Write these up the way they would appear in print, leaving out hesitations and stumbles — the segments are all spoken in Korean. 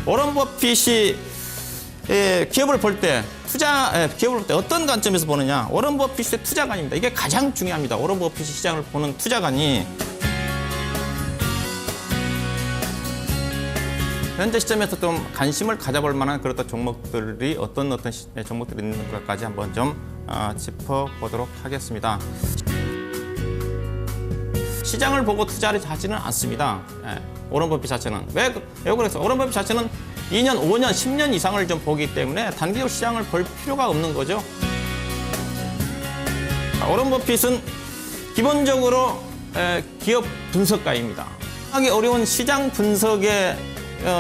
워런 버핏이 기업을 볼 때 기업을 볼 때 어떤 관점에서 보느냐? 워런 버핏의 투자관입니다. 이게 가장 중요합니다. 워런 버핏이 시장을 보는 투자관이 현재 시점에서 좀 관심을 가져볼 만한 그런 종목들이 어떤 종목들이 있는 것까지 한번 좀 짚어보도록 하겠습니다. 시장을 보고 투자를 하지는 않습니다. 워런 버핏 자체는. 왜 그래서 워런 버핏 자체는 2년, 5년, 10년 이상을 좀 보기 때문에 단기적 시장을 볼 필요가 없는 거죠. 워런 버핏은 기본적으로 기업 분석가입니다. 하기 어려운 시장 분석에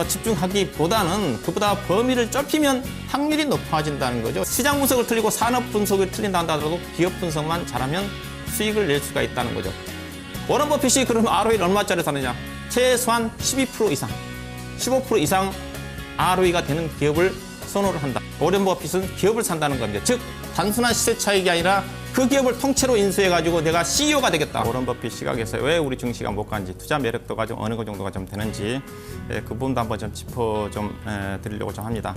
집중하기보다는 그보다 범위를 좁히면 확률이 높아진다는 거죠. 시장 분석을 틀리고 산업 분석을 틀린다 하더라도 기업 분석만 잘하면 수익을 낼 수가 있다는 거죠. 워런 버핏이 그럼 ROE를 얼마짜리 사느냐? 최소한 12% 이상, 15% 이상 ROE가 되는 기업을 선호를 한다. 워런 버핏은 기업을 산다는 겁니다. 즉 단순한 시세 차익이 아니라 그 기업을 통째로 인수해가지고 내가 CEO가 되겠다. 워런 버핏 시각에서 왜 우리 증시가 못 가는지, 투자 매력도가 좀 어느 정도가 좀 되는지 그 부분도 한번 좀 짚어 드리려고 좀 합니다.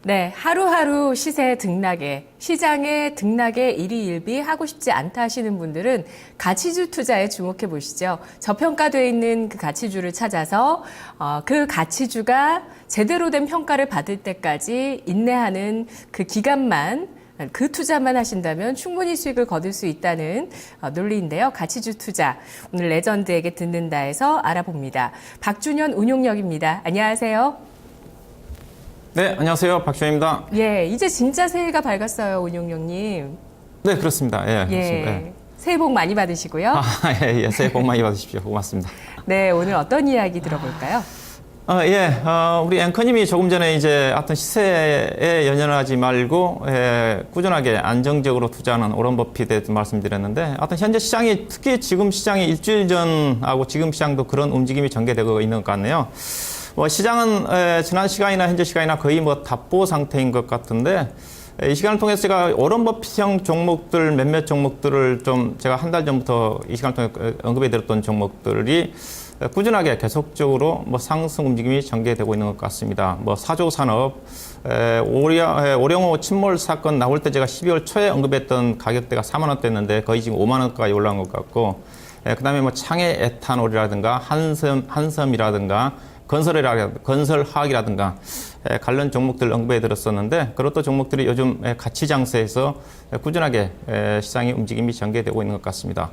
네, 하루하루 시세 등락에, 시장의 등락에 일희일비 하고 싶지 않다 하시는 분들은 가치주 투자에 주목해 보시죠. 저평가되어 있는 그 가치주를 찾아서 그 가치주가 제대로 된 평가를 받을 때까지 인내하는 그 기간만, 그 투자만 하신다면 충분히 수익을 거둘 수 있다는 논리인데요. 가치주 투자, 오늘 레전드에게 듣는다에서 알아봅니다. 박준현 운용력입니다. 안녕하세요. 네, 안녕하세요. 박준현입니다. 예, 이제 진짜 새해가 밝았어요, 운용력님. 네, 그렇습니다. 예, 그렇습니다. 예, 새해 복 많이 받으시고요. 예, 새해 복 많이 받으십시오. 고맙습니다. 네, 오늘 어떤 이야기 들어볼까요? 우리 앵커님이 조금 전에 이제 어떤 시세에 연연하지 말고 꾸준하게 안정적으로 투자하는 워런 버핏에 대해서 말씀드렸는데, 어떤 현재 시장이, 특히 지금 시장이 일주일 전하고 지금 시장도 그런 움직임이 전개되고 있는 것 같네요. 시장은 지난 시간이나 현재 시간이나 거의 답보 상태인 것 같은데, 이 시간을 통해서 제가 워런 버핏형 종목들 몇몇 종목들을 좀 제가 한 달 전부터 이 시간을 통해 언급해 드렸던 종목들이 꾸준하게 계속적으로 상승 움직임이 전개되고 있는 것 같습니다. 사조 산업, 오령호 침몰 사건 나올 때 제가 12월 초에 언급했던 가격대가 4만 원대였는데 거의 지금 5만 원까지 올라온 것 같고, 그다음에 창해 에탄올이라든가 한섬이라든가 건설화학이라든가 관련 종목들 언급해 드렸었는데, 그런 또 종목들이 요즘 가치 장세에서 꾸준하게 시장의 움직임이 전개되고 있는 것 같습니다.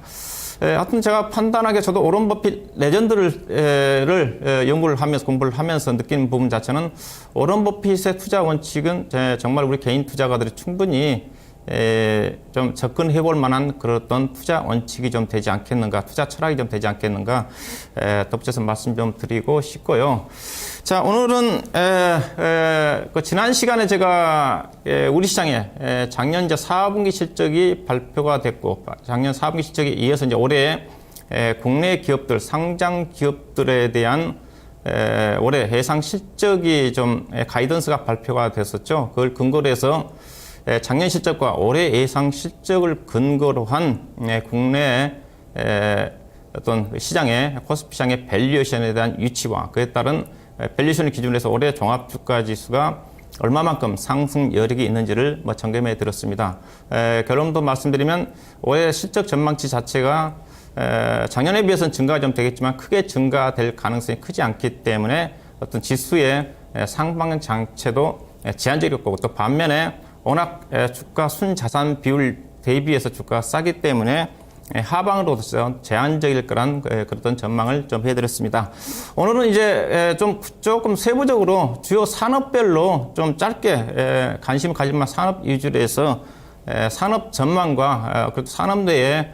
하여튼 제가 판단하기에 저도 워런 버핏 레전드를 연구를 하면서 공부를 하면서 느낀 부분 자체는, 워런 버핏의 투자 원칙은 정말 우리 개인 투자가들이 충분히 좀 접근해 볼 만한 그런 투자 원칙이 좀 되지 않겠는가, 투자 철학이 좀 되지 않겠는가, 덧붙여서 말씀 좀 드리고 싶고요. 자, 오늘은 지난 시간에 제가 우리 시장에 작년 이제 4분기 실적이 발표가 됐고, 작년 4분기 실적에 이어서 이제 올해 국내 기업들, 상장 기업들에 대한 올해 예상 실적이 좀 가이던스가 발표가 됐었죠. 그걸 근거로 해서 작년 실적과 올해 예상 실적을 근거로 한 국내 어떤 시장의 코스피 시장의 밸류에이션에 대한 위치와 그에 따른 밸류에이션을 기준으로 해서 올해 종합주가지수가 얼마만큼 상승 여력이 있는지를 점검해 드렸습니다. 결론도 말씀드리면 올해 실적 전망치 자체가 작년에 비해서는 증가가 좀 되겠지만 크게 증가될 가능성이 크지 않기 때문에 어떤 지수의 상방향 장치도 제한적일 거고, 또 반면에 워낙 주가 순자산 비율 대비해서 주가가 싸기 때문에 하방으로서 제한적일 거란 그런 전망을 좀 해드렸습니다. 오늘은 이제 조금 세부적으로 주요 산업별로 좀 짧게 관심을 가질 만한 산업 위주로 해서 산업 전망과 그리고 산업 내에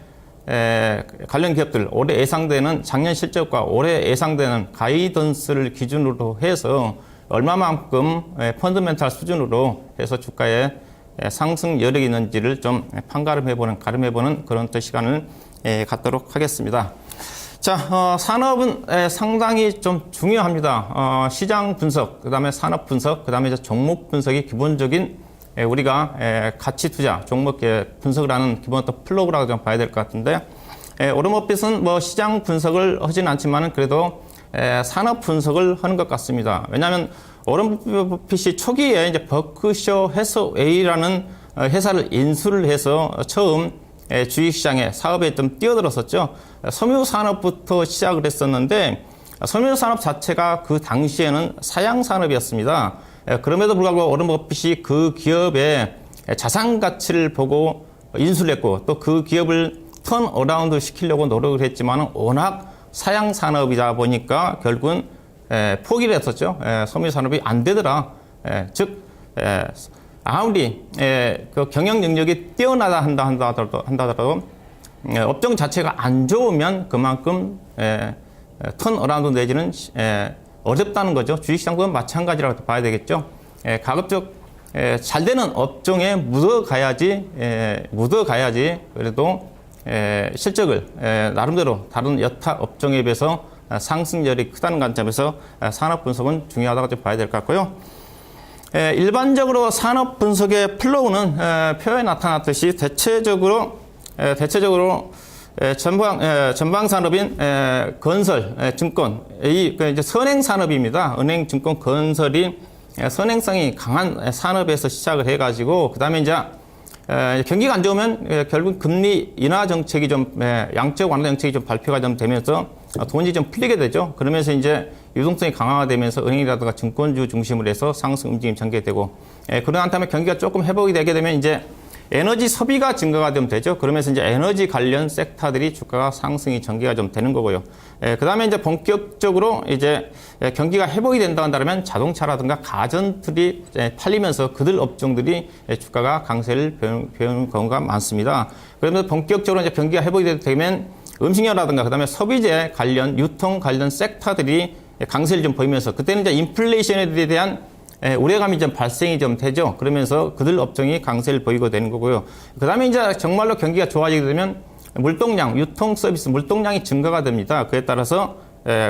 관련 기업들 올해 예상되는 작년 실적과 올해 예상되는 가이던스를 기준으로 해서 얼마만큼 펀더멘탈 수준으로 해서 주가에 상승 여력이 있는지를 좀 가름해보는 그런 또 시간을 갖도록 하겠습니다. 자, 산업은 상당히 좀 중요합니다. 시장 분석, 그 다음에 산업 분석, 그 다음에 종목 분석이 기본적인 우리가 가치 투자 종목 분석을 하는 기본 플러그라고 좀 봐야 될 것 같은데, 오른버핏은 뭐 시장 분석을 하진 않지만은 그래도 산업 분석을 하는 것 같습니다. 왜냐하면 오른버핏이 초기에 이제 버크셔 해서웨이라는 회사를 인수를 해서 처음 주식시장에 사업에 좀 뛰어들었었죠. 섬유산업부터 시작을 했었는데, 섬유산업 자체가 그 당시에는 사양산업이었습니다. 그럼에도 불구하고 오런 버핏이 그 기업의 자산 가치를 보고 인수를 했고, 또 그 기업을 턴 어라운드 시키려고 노력을 했지만 워낙 사양산업이다 보니까 결국은 포기를 했었죠. 섬유산업이 안 되더라. 즉 아무리 그 경영 능력이 뛰어나다 한다더라도 업종 자체가 안 좋으면 그만큼 턴 어라운드 내지는 어렵다는 거죠. 주식시장도 마찬가지라고 봐야 되겠죠. 가급적 잘 되는 업종에 묻어가야지 그래도 실적을 나름대로 다른 여타 업종에 비해서 상승률이 크다는 관점에서 산업 분석은 중요하다고 좀 봐야 될 것 같고요. 일반적으로 산업 분석의 플로우는 표에 나타났듯이 대체적으로 전방 산업인 건설, 증권, 이제 선행 산업입니다. 은행, 증권, 건설이 선행성이 강한 산업에서 시작을 해가지고 그다음에 이제 경기가 안 좋으면 결국 금리 인하 정책이 좀 양적 완화 정책이 좀 발표가 좀 되면서 돈이 좀 풀리게 되죠. 그러면서 이제 유동성이 강화가 되면서 은행이라든가 증권주 중심으로 해서 상승 움직임이 전개되고, 그러한 다음에 경기가 조금 회복이 되게 되면 이제 에너지 소비가 증가가 되면 되죠. 그러면서 이제 에너지 관련 섹터들이 주가가 상승이 전개가 좀 되는 거고요. 그 다음에 이제 본격적으로 이제 경기가 회복이 된다 한다면 자동차라든가 가전들이 팔리면서 그들 업종들이 주가가 강세를 보이는 경우가 많습니다. 그러면서 본격적으로 이제 경기가 회복이 되면 음식료라든가 그 다음에 소비재 관련 유통 관련 섹터들이 강세를 좀 보이면서 그때는 이제 인플레이션에 대한 우려감이 좀 발생이 좀 되죠. 그러면서 그들 업종이 강세를 보이고 되는 거고요. 그 다음에 이제 정말로 경기가 좋아지게 되면 물동량, 유통 서비스, 물동량이 증가가 됩니다. 그에 따라서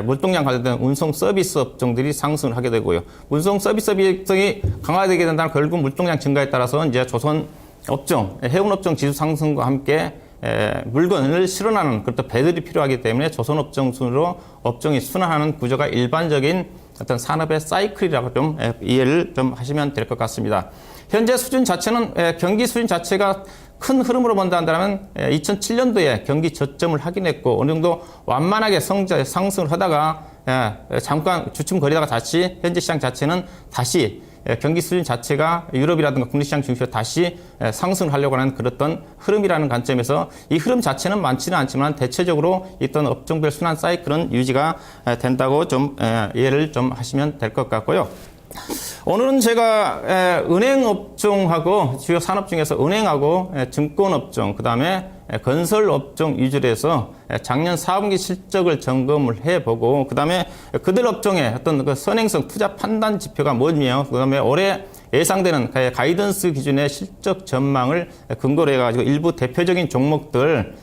물동량 관련된 운송 서비스 업종들이 상승을 하게 되고요. 운송 서비스 업종이 강화되게 된다면 결국 물동량 증가에 따라서 이제 조선 업종, 해운 업종 지수 상승과 함께 물건을 실어나는 그것도 배들이 필요하기 때문에 조선 업종 순으로 업종이 순환하는 구조가 일반적인 어떤 산업의 사이클이라고 좀 이해를 좀 하시면 될 것 같습니다. 현재 수준 자체는 경기 수준 자체가 큰 흐름으로 본다 한다면 2007년도에 경기 저점을 확인했고 어느 정도 완만하게 상승을 하다가 잠깐 주춤거리다가 다시 현재 시장 자체는 다시 경기 수준 자체가 유럽이라든가 국내시장 중심으로 다시 상승을 하려고 하는 그런 흐름이라는 관점에서 이 흐름 자체는 많지는 않지만 대체적으로 있던 업종별 순환 사이클은 유지가 된다고 좀 이해를 좀 하시면 될 것 같고요. 오늘은 제가 은행 업종하고 주요 산업 중에서 은행하고 증권 업종, 그 다음에 건설 업종 위주로 해서 작년 4분기 실적을 점검을 해보고, 그 다음에 그들 업종의 어떤 그 선행성 투자 판단 지표가 뭐며, 그 다음에 올해 예상되는 가이던스 기준의 실적 전망을 근거로 해가지고 일부 대표적인 종목들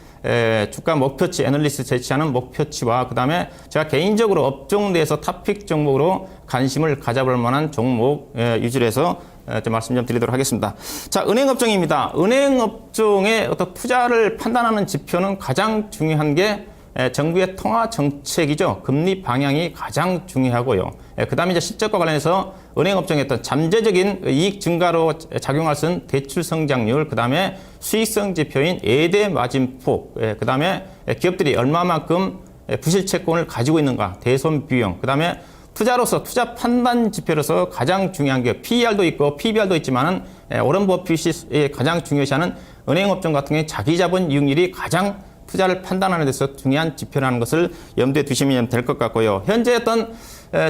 주가 목표치 애널리스트 제시하는 목표치와 그 다음에 제가 개인적으로 업종 내에서 탑픽 종목으로 관심을 가져볼 만한 종목 위주로 해서 좀 말씀 좀 드리도록 하겠습니다. 자, 은행 업종입니다. 은행 업종의 어떤 투자를 판단하는 지표는 가장 중요한 게 정부의 통화 정책이죠. 금리 방향이 가장 중요하고요. 그 다음에 이제 실적과 관련해서 은행 업종의 어떤 잠재적인 이익 증가로 작용할 수 있는 대출 성장률, 그 다음에 수익성 지표인 예대 마진폭, 그 다음에 기업들이 얼마만큼 부실 채권을 가지고 있는가, 대손 비용, 그 다음에 투자로서 투자 판단 지표로서 가장 중요한 게 PER도 있고 PBR도 있지만은 오런 버핏이 가장 중요시하는 은행 업종 같은 경우에 자기 자본 이익률이 가장 투자를 판단하는 데서 중요한 지표라는 것을 염두에 두시면 될 것 같고요. 현재 어떤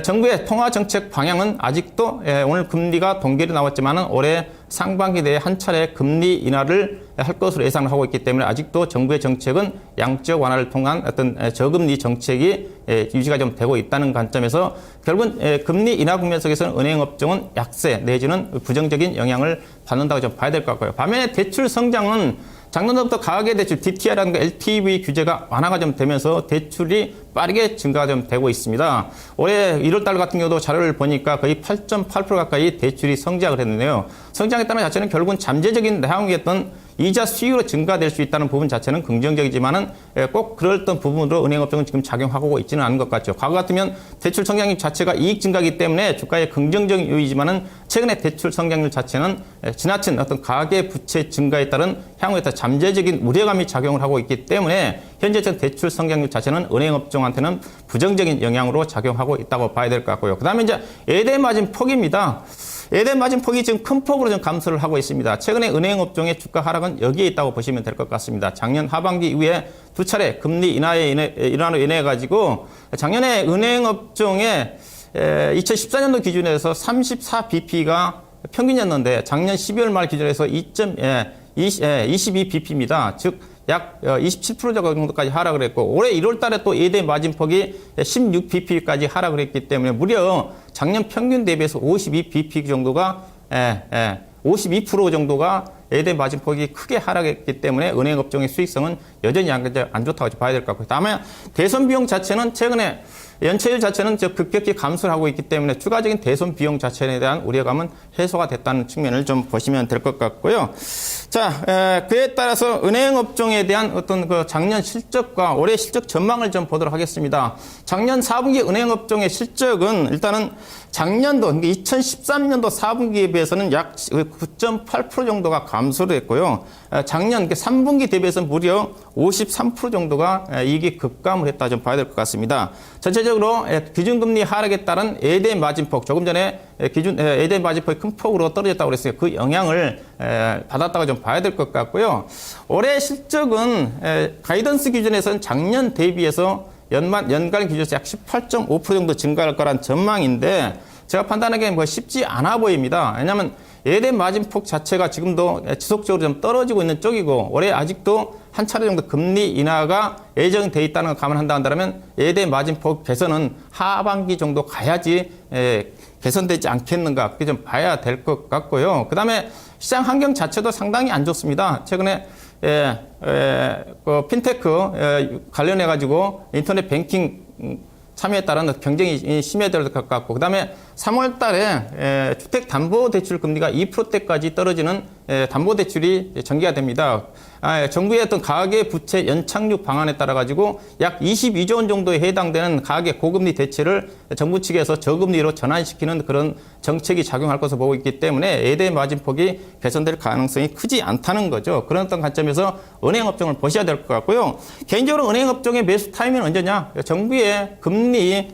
정부의 통화 정책 방향은 아직도 오늘 금리가 동결이 나왔지만은 올해 상반기 내에 한 차례 금리 인하를 할 것으로 예상을 하고 있기 때문에 아직도 정부의 정책은 양적 완화를 통한 어떤 저금리 정책이 유지가 좀 되고 있다는 관점에서 결국은 금리 인하 국면 속에서는 은행 업종은 약세 내지는 부정적인 영향을 받는다고 좀 봐야 될 것 같고요. 반면에 대출 성장은 작년부터 가계대출 DTI라는 LTV 규제가 완화가 좀 되면서 대출이 빠르게 증가가 좀 되고 있습니다. 올해 1월달 같은 경우도 자료를 보니까 거의 8.8% 가까이 대출이 성장을 했는데요. 성장했다는 자체는 결국은 잠재적인 내항이었던 이자 수익으로 증가될 수 있다는 부분 자체는 긍정적이지만은 꼭 그럴던 부분으로 은행업종은 지금 작용하고 있지는 않은 것 같죠. 과거 같으면 대출 성장률 자체가 이익 증가이기 때문에 주가에 긍정적인 요인이지만은 최근에 대출 성장률 자체는 지나친 어떤 가계 부채 증가에 따른 향후에 잠재적인 우려감이 작용을 하고 있기 때문에 현재 대출 성장률 자체는 은행업종한테는 부정적인 영향으로 작용하고 있다고 봐야 될 것 같고요. 그 다음에 이제 예대 마진 폭입니다. 예대 마진 폭이 지금 큰 폭으로 좀 감소를 하고 있습니다. 최근에 은행업종의 주가 하락은 여기에 있다고 보시면 될 것 같습니다. 작년 하반기 이후에 두 차례 금리 인하로 인해 가지고 작년에 은행업종의 2014년도 기준에서 34bp가 평균이었는데 작년 12월 말 기준에서 22bp입니다. 즉 약 27% 정도까지 하락을 했고 올해 1월 달에 또 예대 마진폭이 16bp까지 하락을 했기 때문에 무려 작년 평균 대비해서 52bp 정도가 52% 정도가 예대 마진폭이 크게 하락했기 때문에 은행업종의 수익성은 여전히 안 좋다고 봐야 될 것 같고요. 다음에 대손 비용 자체는 최근에 연체율 자체는 급격히 감소를 하고 있기 때문에 추가적인 대손 비용 자체에 대한 우려감은 해소가 됐다는 측면을 좀 보시면 될 것 같고요. 자, 그에 따라서 은행업종에 대한 어떤 그 작년 실적과 올해 실적 전망을 좀 보도록 하겠습니다. 작년 4분기 은행업종의 실적은 일단은 작년도 2013년도 4분기에 비해서는 약 9.8% 정도가 감소를 했고요. 작년 3분기 대비해서 무려 53% 정도가 이익이 급감을 했다 좀 봐야 될 것 같습니다. 전체적으로 기준금리 하락에 따른 예대 마진폭, 조금 전에 예대 마진폭이 큰 폭으로 떨어졌다고 그랬어요. 그 영향을 받았다고 좀 봐야 될 것 같고요. 올해 실적은 가이던스 기준에서는 작년 대비해서 연간 기준에서 약 18.5% 정도 증가할 거란 전망인데 제가 판단하기엔 뭐 쉽지 않아 보입니다. 왜냐하면 예대 마진폭 자체가 지금도 지속적으로 좀 떨어지고 있는 쪽이고 올해 아직도 한 차례 정도 금리 인하가 예정돼 있다는 걸 감안한다 한다면 예대 마진폭 개선은 하반기 정도 가야지 개선되지 않겠는가 그렇게 좀 봐야 될 것 같고요. 그 다음에 시장 환경 자체도 상당히 안 좋습니다. 최근에 그 핀테크 관련해 가지고 인터넷 뱅킹 참여에 따른 경쟁이 심해질 것 같고, 그 다음에 3월 달에 주택담보대출 금리가 2%대까지 떨어지는 담보대출이 전개가 됩니다. 정부의 어떤 가계 부채 연착륙 방안에 따라 가지고 약 22조 원 정도에 해당되는 가계 고금리 대체를 정부 측에서 저금리로 전환시키는 그런 정책이 작용할 것으로 보고 있기 때문에 예대 마진폭이 개선될 가능성이 크지 않다는 거죠. 그런 어떤 관점에서 은행업종을 보셔야 될 것 같고요. 개인적으로 은행업종의 매수 타이밍은 언제냐? 정부의 금리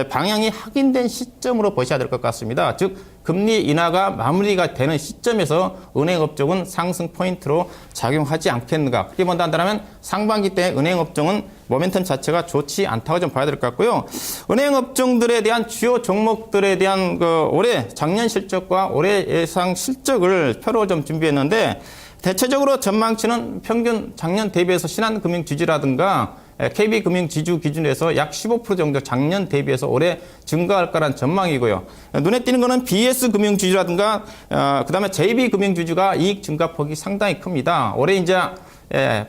방향이 확인된 시점으로 보셔야 될 것 같습니다. 즉 금리 인하가 마무리가 되는 시점에서 은행업종은 상승 포인트로 작용하지 않겠는가. 그렇게 본다 한다면 상반기 때 은행업종은 모멘텀 자체가 좋지 않다고 좀 봐야 될 것 같고요. 은행업종들에 대한 주요 종목들에 대한 그 올해 작년 실적과 올해 예상 실적을 표로 좀 준비했는데 대체적으로 전망치는 평균 작년 대비해서 신한금융지주라든가 KB금융지주 기준에서 약 15% 정도 작년 대비해서 올해 증가할 거란 전망이고요. 눈에 띄는 거는 BS금융지주라든가 그다음에 JB금융지주가 이익 증가폭이 상당히 큽니다. 올해 이제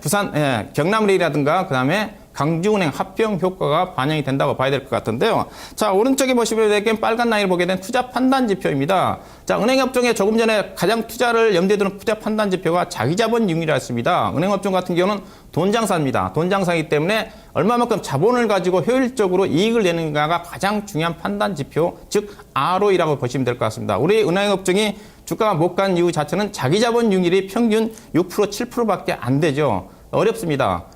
부산 경남레일이라든가 그다음에 강주은행 합병 효과가 반영이 된다고 봐야 될 것 같은데요. 자, 오른쪽에 보시면 되게 빨간 라인을 보게 된 투자 판단 지표입니다. 자, 은행업종에 조금 전에 가장 투자를 염두에 두는 투자 판단 지표가 자기자본율이었습니다. 은행업종 같은 경우는 돈장사입니다. 돈장사이기 때문에 얼마만큼 자본을 가지고 효율적으로 이익을 내는가가 가장 중요한 판단 지표, 즉 ROE라고 보시면 될 것 같습니다. 우리 은행업종이 주가가 못 간 이유 자체는 자기자본율이 평균 6%, 7%밖에 안 되죠. 어렵습니다.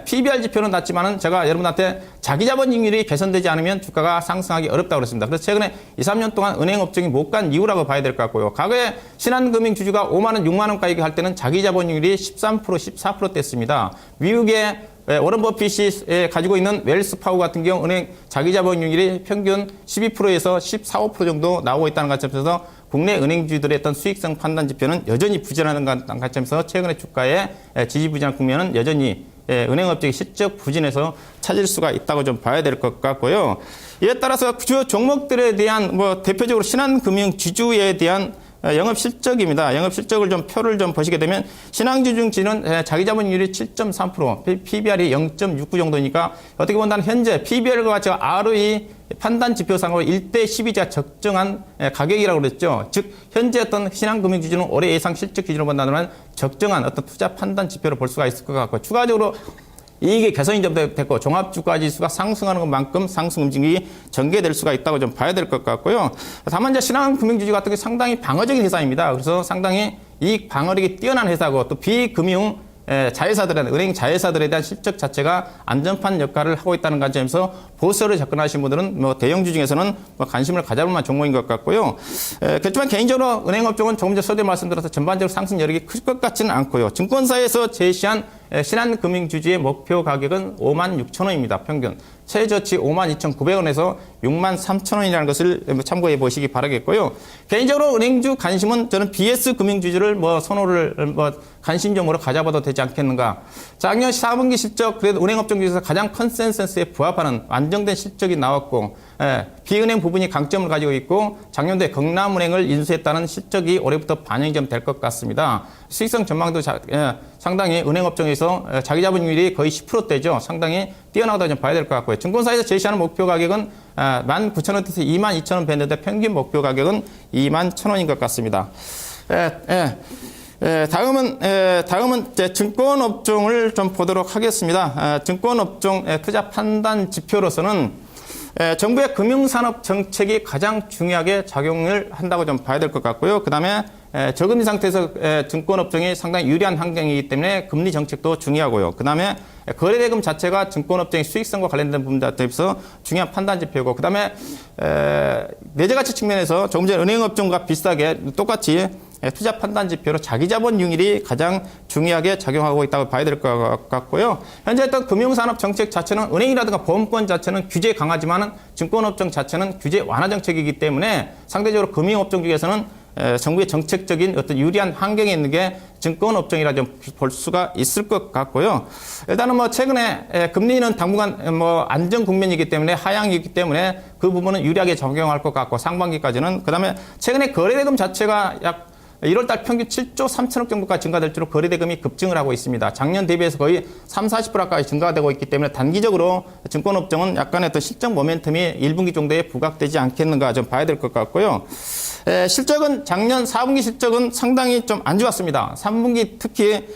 PBR 지표는 낮지만은 제가 여러분한테 자기자본익률이 개선되지 않으면 주가가 상승하기 어렵다고 그랬습니다. 그래서 최근에 2, 3년 동안 은행업종이 못 간 이유라고 봐야 될 것 같고요. 과거에 신한금융주주가 5만 원, 6만 원까지 할 때는 자기자본익률이 13%, 14%대였습니다. 미국의 워런 버핏이 가지고 있는 웰스파고 같은 경우 은행 자기자본익률이 평균 12%에서 14, 5% 정도 나오고 있다는 관점에서 국내 은행주들의 어떤 수익성 판단 지표는 여전히 부진하는 관점에서 최근의 주가의 지지부진한 국면은 여전히 은행업종의 실적 부진에서 찾을 수가 있다고 좀 봐야 될 것 같고요. 이에 따라서 주요 종목들에 대한 대표적으로 신한금융지주에 대한 영업 실적입니다. 영업 실적을 좀 표를 좀 보시게 되면 신한주중지는 자기 자본율이 7.3%, PBR이 0.69 정도니까 어떻게 본다면 현재 PBR과 저 ROE 판단 지표상으로 1대 12자 적정한 가격이라고 그랬죠. 즉 현재 어떤 신한금융지주는 올해 예상 실적 기준으로 본다면 적정한 어떤 투자 판단 지표를 볼 수가 있을 것 같고, 추가적으로 이익의 개선이 좀 됐고 종합주가지수가 상승하는 것만큼 상승 움직임이 전개될 수가 있다고 좀 봐야 될 것 같고요. 다만 이제 신한금융지주 같은 게 상당히 방어적인 회사입니다. 그래서 상당히 이익 방어력이 뛰어난 회사고, 또 비금융 자회사들에 대한, 은행 자회사들에 대한 실적 자체가 안전판 역할을 하고 있다는 관점에서 보수를 접근하신 분들은 뭐 대형주 중에서는 뭐 관심을 가져볼 만한 종목인 것 같고요. 그렇지만 개인적으로 은행업종은 조금 전에 서두에 말씀드려서 전반적으로 상승 여력이 클 것 같지는 않고요. 증권사에서 제시한 신한금융주주의 목표 가격은 56,000원입니다. 평균. 최저치 52,900원에서 63,000원이라는 것을 참고해 보시기 바라겠고요. 개인적으로 은행주 관심은 저는 BS 금융주주를 선호를 관심종으로 가져봐도 되지 않겠는가. 작년 4분기 실적, 그래도 은행업종 중에서 가장 컨센서스에 부합하는 안정된 실적이 나왔고, 비은행 부분이 강점을 가지고 있고, 작년도에 경남은행을 인수했다는 실적이 올해부터 반영이 좀 될 것 같습니다. 수익성 전망도 상당히 은행업종에서 자기 자본율이 거의 10%대죠. 상당히 뛰어나다고 좀 봐야 될 것 같고요. 증권사에서 제시하는 목표 가격은 19,000원에서 22,000원 밴드인데 평균 목표 가격은 21,000원인 것 같습니다. 다음은 이제 증권업종을 좀 보도록 하겠습니다. 증권업종 투자 판단 지표로서는 정부의 금융산업 정책이 가장 중요하게 작용을 한다고 좀 봐야 될 것 같고요. 그 다음에 저금리 상태에서 증권업종이 상당히 유리한 환경이기 때문에 금리 정책도 중요하고요. 그 다음에 거래대금 자체가 증권업종의 수익성과 관련된 부분 자체에서 중요한 판단 지표고, 그 다음에 내재가치 측면에서 조금 전 은행업종과 비슷하게 똑같이 투자 판단 지표로 자기자본율이 가장 중요하게 작용하고 있다고 봐야 될 것 같고요. 현재 어떤 금융산업 정책 자체는 은행이라든가 보험권 자체는 규제 강하지만 증권업종 자체는 규제 완화 정책이기 때문에 상대적으로 금융업종 중에서는 정부의 정책적인 어떤 유리한 환경에 있는 게 증권업종이라 좀 볼 수가 있을 것 같고요. 일단은 최근에 금리는 당분간 안정 국면이기 때문에 하향이기 때문에 그 부분은 유리하게 적용할 것 같고, 상반기까지는. 그 다음에 최근에 거래대금 자체가 약 1월달 평균 7조 3천억 정도까지 증가될 줄로 거래대금이 급증을 하고 있습니다. 작년 대비해서 거의 30, 40%까지 증가되고 있기 때문에 단기적으로 증권업종은 약간의 어떤 실적 모멘텀이 1분기 정도에 부각되지 않겠는가 좀 봐야 될 것 같고요. 실적은 작년 4분기 실적은 상당히 좀 안 좋았습니다. 3분기 특히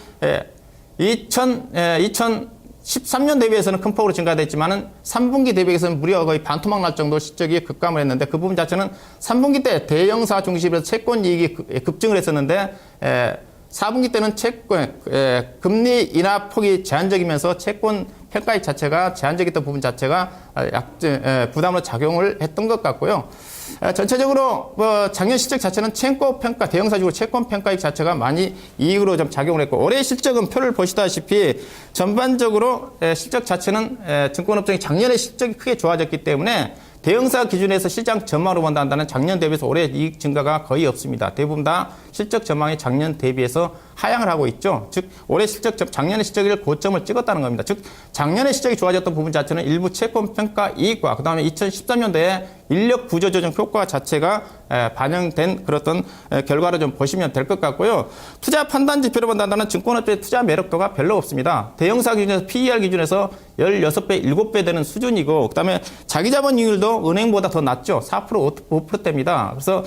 2013년 대비해서는 큰 폭으로 증가됐지만은 3분기 대비해서는 무려 거의 반토막 날 정도 실적이 급감을 했는데, 그 부분 자체는 3분기 때 대형사 중심으로 채권 이익이 급증을 했었는데 4분기 때는 금리 인하 폭이 제한적이면서 채권 평가액 자체가 제한적이었던 부분 자체가 부담으로 작용을 했던 것 같고요. 전체적으로 작년 실적 자체는 채권 평가, 대형사주고 채권 평가액 자체가 많이 이익으로 좀 작용을 했고, 올해 실적은 표를 보시다시피 전반적으로 실적 자체는 증권업종이 작년에 실적이 크게 좋아졌기 때문에 대형사 기준에서 시장 전망으로 본다는 작년 대비해서 올해 이익 증가가 거의 없습니다. 대부분 다 실적 전망이 작년 대비해서 하향을 하고 있죠. 즉 올해 실적, 작년의 실적을 고점을 찍었다는 겁니다. 즉 작년의 실적이 좋아졌던 부분 자체는 일부 채권 평가 이익과 그 다음에 2013년도에 인력 구조 조정 효과 자체가 반영된 그런 결과로 좀 보시면 될 것 같고요. 투자 판단 지표로 본다는 증권업체의 투자 매력도가 별로 없습니다. 대형사 기준에서 PER 기준에서 16배, 7배 되는 수준이고, 그 다음에 자기 자본율도 은행보다 더 낮죠. 4%, 5%대입니다. 그래서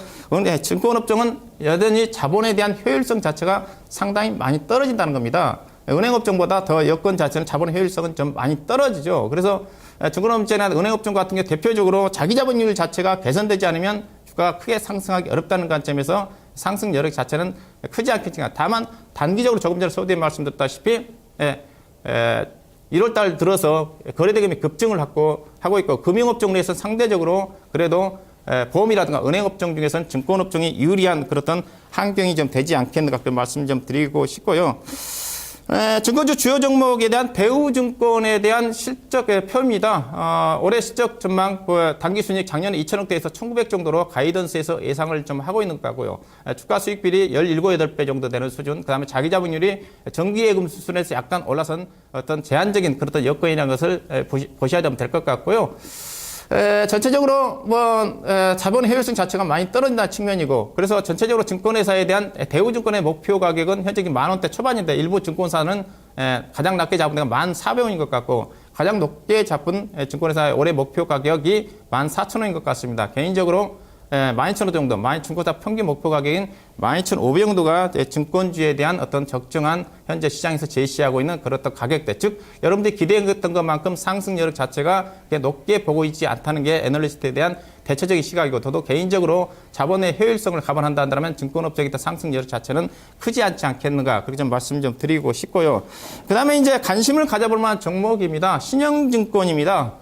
증권업종은 여전히 자본에 대한 효율성 자체가 상당히 많이 떨어진다는 겁니다. 은행업종보다 더 여건 자체는 자본의 효율성은 좀 많이 떨어지죠. 그래서 증권업종이나 은행업종 같은 게 대표적으로 자기 자본율 자체가 개선되지 않으면 주가가 크게 상승하기 어렵다는 관점에서 상승 여력 자체는 크지 않겠지만, 다만 단기적으로 조금 전에 서두에 말씀드렸다시피 1월달 들어서 거래대금이 급증을 하고 있고, 금융업종 내에서 상대적으로 그래도 보험이라든가 은행업종 중에서는 증권업종이 유리한 그런 환경이 좀 되지 않겠는가 그런 말씀 좀 드리고 싶고요. 증권주 주요 종목에 대한 대우증권에 대한 실적 표입니다. 올해 실적 전망, 당기순이익 작년에 2천억대에서 1,900 정도로 가이던스에서 예상을 좀 하고 있는 거고요. 주가 수익비율이 17, 8배 정도 되는 수준, 그 다음에 자기자본율이 정기예금 수준에서 약간 올라선 어떤 제한적인 그런 여건이라는 것을 보셔야 될 것 같고요. 전체적으로 자본 효율성 자체가 많이 떨어진다는 측면이고, 그래서 전체적으로 증권회사에 대한 대우증권의 목표 가격은 현재 10,000원대 초반인데, 일부 증권사는 가장 낮게 잡은 데가 1,400원인 것 같고, 가장 높게 잡은 증권회사의 올해 목표 가격이 14,000원인 것 같습니다. 개인적으로 12,000원 정도, 증권사 평균 목표 가격인 12,500원 정도가 증권주에 대한 어떤 적정한 현재 시장에서 제시하고 있는 그런 어떤 가격대, 즉 여러분들이 기대했던 것만큼 상승 여력 자체가 높게 보고 있지 않다는 게 애널리스트에 대한 대체적인 시각이고, 저도 개인적으로 자본의 효율성을 감안한다 한다면 증권업종의 상승 여력 자체는 크지 않지 않겠는가, 그렇게 좀 말씀 좀 드리고 싶고요. 그 다음에 이제 관심을 가져볼 만한 종목입니다. 신영증권입니다.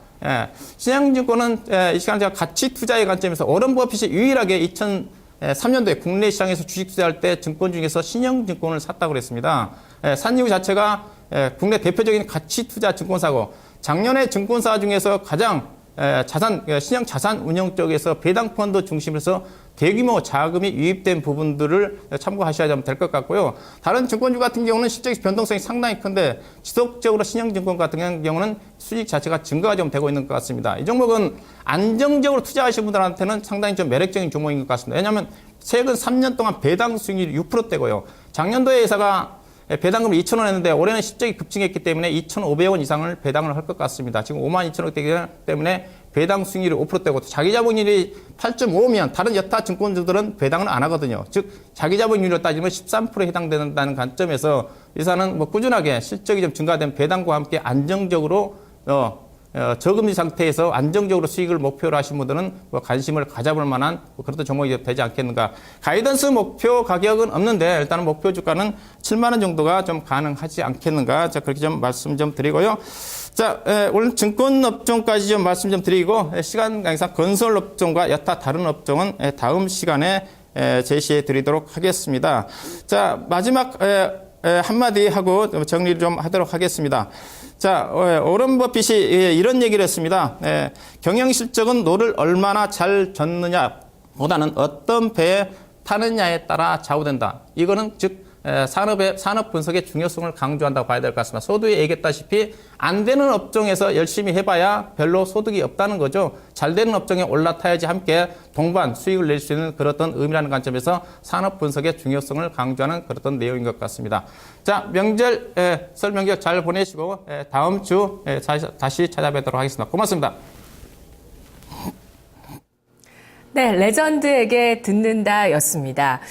신영증권은 이 시간 제가 가치 투자의 관점에서 워런 버핏이 유일하게 2003년도에 국내 시장에서 주식 투자할 때 증권 중에서 신영증권을 샀다고 그랬습니다. 산 이유 자체가 국내 대표적인 가치 투자 증권사고, 작년에 증권사 중에서 가장 신형 자산 운용 쪽에서 배당 펀드 중심으로서 대규모 자금이 유입된 부분들을 참고하셔야 될 것 같고요. 다른 증권주 같은 경우는 실적의 변동성이 상당히 큰데, 지속적으로 신영증권 같은 경우는 수익 자체가 증가가 좀 되고 있는 것 같습니다. 이 종목은 안정적으로 투자하시는 분들한테는 상당히 좀 매력적인 종목인 것 같습니다. 왜냐하면 최근 3년 동안 배당 수익률이 6%대고요. 작년도에 회사가 배당금을 2,000원 했는데 올해는 실적이 급증했기 때문에 2,500원 이상을 배당을 할 것 같습니다. 지금 52,000원 되기 때문에 배당 수익률이 5%대고, 자기 자본율이 8.5면 다른 여타 증권주들은 배당을 안 하거든요. 즉 자기 자본율로 따지면 13%에 해당된다는 관점에서 회사는 꾸준하게 실적이 좀 증가된 배당과 함께 안정적으로 저금리 상태에서 안정적으로 수익을 목표로 하신 분들은 관심을 가져볼 만한 그런 종목이 되지 않겠는가. 가이던스 목표 가격은 없는데 일단은 목표 주가는 7만 원 정도가 좀 가능하지 않겠는가. 자, 그렇게 좀 말씀 좀 드리고요. 자, 오늘 증권업종까지 좀 말씀 좀 드리고, 시간 관계상 건설업종과 여타 다른 업종은 다음 시간에 제시해 드리도록 하겠습니다. 자, 마지막 한마디 하고 정리를 좀 하도록 하겠습니다. 자, 워런 버핏이 이런 얘기를 했습니다. 경영 실적은 노를 얼마나 잘 젓느냐 보다는 어떤 배에 타느냐에 따라 좌우된다. 이거는 즉 산업 분석의 중요성을 강조한다고 봐야 될 것 같습니다. 소두에 얘기했다시피 안 되는 업종에서 열심히 해봐야 별로 소득이 없다는 거죠. 잘 되는 업종에 올라타야지 함께 동반 수익을 낼 수 있는 그런 의미라는 관점에서 산업 분석의 중요성을 강조하는 그런 내용인 것 같습니다. 자, 설 명절 잘 보내시고 다음 주 다시 찾아뵙도록 하겠습니다. 고맙습니다. 네, 레전드에게 듣는다였습니다.